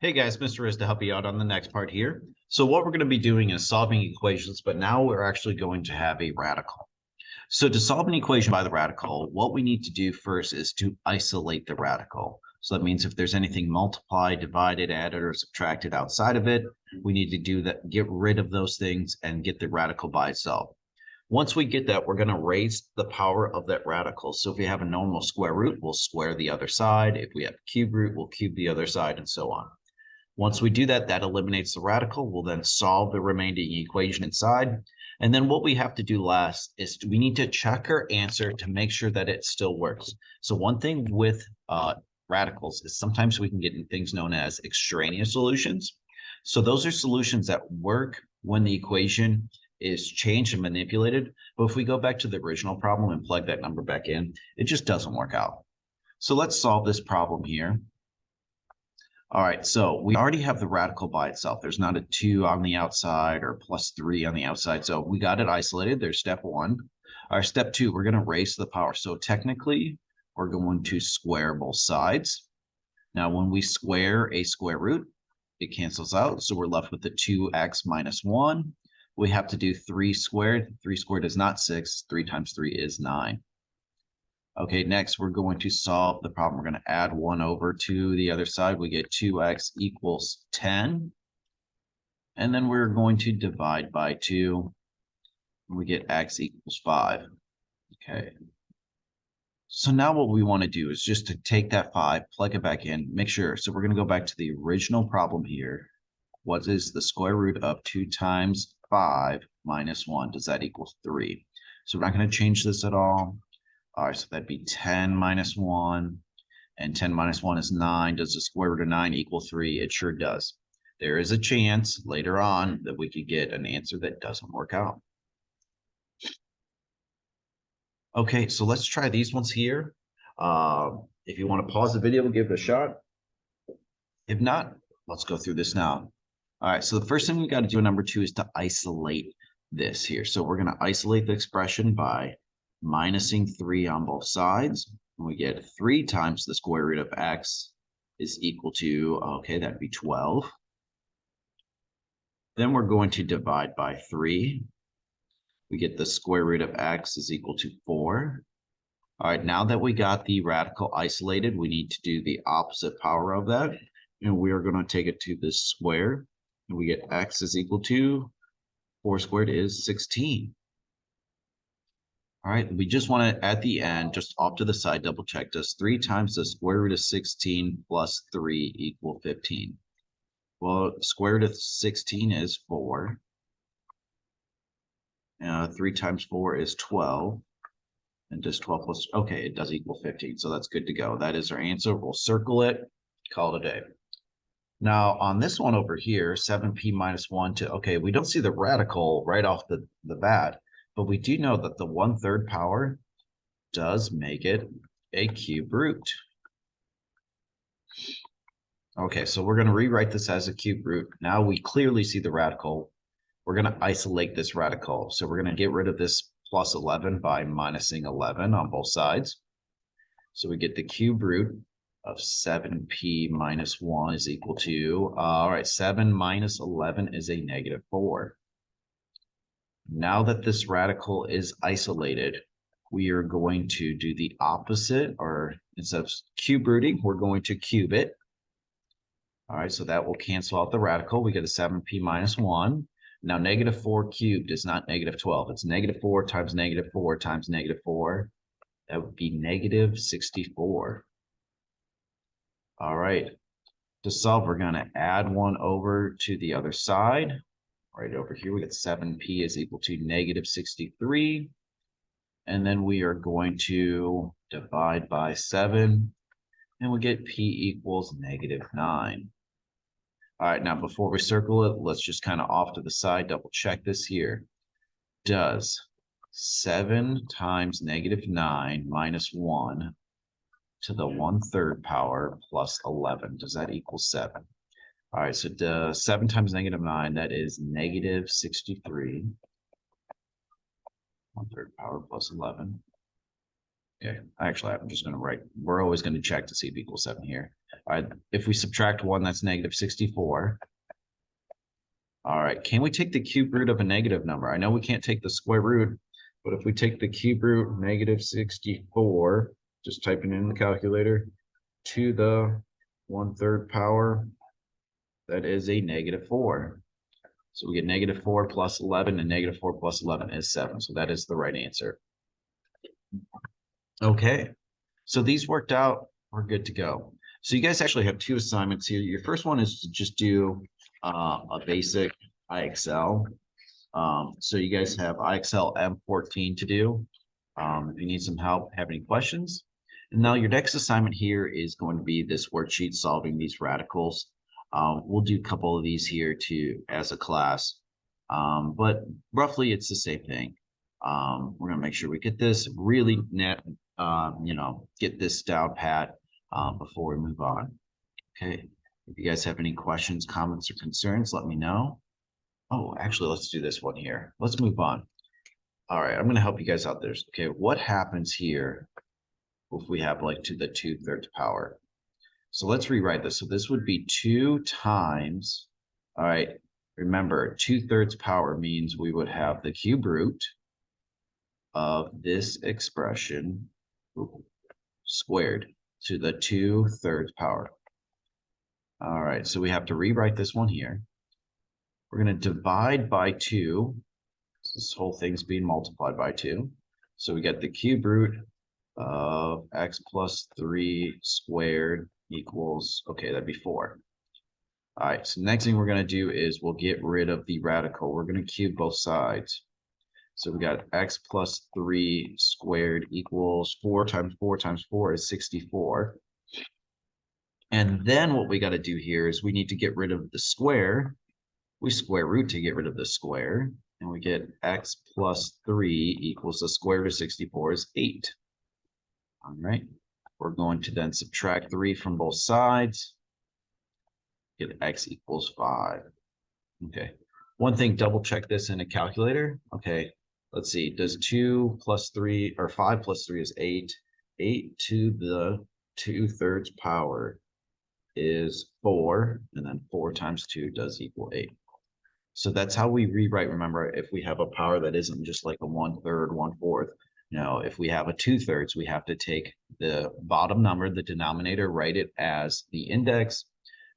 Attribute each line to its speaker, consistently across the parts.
Speaker 1: Hey guys, Mr. Riz to help you out on the next part here. So what we're going to be doing is solving equations, but now we're actually going to have a radical. So to solve an equation by the radical, what we need to do first is to isolate the radical. So that means if there's anything multiplied, divided, added, or subtracted outside of it, we need to do that, get rid of those things and get the radical by itself. Once we get that, we're going to raise the power of that radical. So if we have a normal square root, we'll square the other side. If we have a cube root, we'll cube the other side, and so on. Once we do that, that eliminates the radical. We'll then solve the remaining equation inside. And then what we have to do last is we need to check our answer to make sure that it still works. So one thing with radicals is sometimes we can get in things known as extraneous solutions. So those are solutions that work when the equation is changed and manipulated. But if we go back to the original problem and plug that number back in, it just doesn't work out. So let's solve this problem here. All right, so we already have the radical by itself. There's not a 2 on the outside or plus 3 on the outside. So we got it isolated. There's step 1. Our step 2, we're going to raise the power. So technically, we're going to square both sides. Now, when we square a square root, it cancels out. So we're left with the 2x minus 1. We have to do 3 squared. 3 squared is not 6. 3 times 3 is 9. Okay, next we're going to solve the problem. We're going to add 1 over to the other side. We get 2x equals 10. And then we're going to divide by 2. And we get x equals 5. Okay. So now what we want to do is just to take that 5, plug it back in, make sure. So we're going to go back to the original problem here. What is the square root of 2 times 5 minus 1? Does that equal 3? So we're not going to change this at all. All right, so that'd be 10 minus 1, and 10 minus 1 is 9. Does the square root of 9 equal 3? It sure does. There is a chance later on that we could get an answer that doesn't work out. Okay, so let's try these ones here. If you want to pause the video, give it a shot. If not, let's go through this now. All right, so the first thing we got to do in number 2 is to isolate this here. So we're going to isolate the expression by minusing 3 on both sides. And we get 3 times the square root of x is equal to, okay, that'd be 12. Then we're going to divide by 3. We get the square root of x is equal to 4. All right, now that we got the radical isolated, we need to do the opposite power of that. And we are going to take it to the square. And we get x is equal to 4 squared is 16. All right, we just want to, at the end, just off to the side, double check. Does 3 times the square root of 16 plus 3 equal 15? Well, square root of 16 is 4. 3 times 4 is 12. And does 12 plus, okay, it does equal 15. So that's good to go. That is our answer. We'll circle it, call it a day. Now, on this one over here, 7p minus 1 to, okay, we don't see the radical right off the bat. But we do know that the 1/3 power does make it a cube root. Okay, so we're going to rewrite this as a cube root. Now we clearly see the radical. We're going to isolate this radical. So we're going to get rid of this plus 11 by minusing 11 on both sides. So we get the cube root of 7p minus 1 is equal to, all right, 7 minus 11 is a negative 4. Now that this radical is isolated, we are going to do the opposite, or instead of cube rooting, we're going to cube it. All right, so that will cancel out the radical. We get a 7p minus 1. Now, negative 4 cubed is not negative 12. It's negative 4 times negative 4 times negative 4. That would be negative 64. All right, to solve, we're going to add 1 over to the other side. Right over here, we get 7p is equal to negative 63. And then we are going to divide by 7. And we get p equals negative 9. All right, now before we circle it, let's just kind of off to the side, double check this here. Does 7 times negative 9 minus 1 to the 1/3 power plus 11, does that equal 7? All right, so 7 times negative 9, that is negative 63. 1/3 power plus 11. Okay, actually, I'm just going to write, we're always going to check to see if it equals 7 here. All right, if we subtract 1, that's negative 64. All right, can we take the cube root of a negative number? I know we can't take the square root, but if we take the cube root negative 64, just typing in the calculator, to the 1/3 power, that is a negative 4. So we get negative 4 plus 11, and negative 4 plus 11 is 7. So that is the right answer. Okay, so these worked out. We're good to go. So you guys actually have 2 assignments here. Your first one is to just do a basic IXL. So you guys have IXL M14 to do. If you need some help, have any questions? And now your next assignment here is going to be this worksheet solving these radicals. We'll do a couple of these here too as a class, but roughly it's the same thing. We're gonna make sure we get this really net, get this down pat before we move on. Okay, if you guys have any questions, comments, or concerns, let me know. Oh, actually, let's do this one here. Let's move on. All right, I'm gonna help you guys out there. Okay, what happens here if we have like to the 2/3 power? So let's rewrite this. So this would be 2 times, all right, remember 2/3 power means we would have the cube root of this expression squared to the 2/3 power. All right, so we have to rewrite this one here. We're going to divide by 2. So this whole thing's being multiplied by 2. So we get the cube root of x plus 3 squared equals, okay, that'd be 4. All right, so next thing we're going to do is we'll get rid of the radical. We're going to cube both sides. So we got x plus 3 squared equals 4 times 4 times 4 is 64. And then what we got to do here is we need to get rid of the square. We square root to get rid of the square, and we get x plus 3 equals the square root of 64 is 8. All right, we're going to then subtract 3 from both sides, get x equals 5. Okay, one thing, double check this in a calculator. Okay, let's see, does 2 plus 3, or 5 plus 3 is 8. 8 to the 2/3 power is 4, and then 4 times 2 does equal 8. So that's how we rewrite, remember, if we have a power that isn't just like a 1/3, 1/4. If we have a 2/3, we have to take the bottom number, the denominator, write it as the index,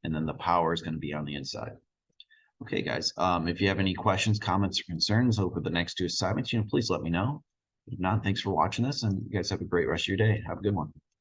Speaker 1: and then the power is going to be on the inside. Okay, guys, if you have any questions, comments, or concerns over the next 2 assignments, please let me know. If not, thanks for watching this, and you guys have a great rest of your day. Have a good one.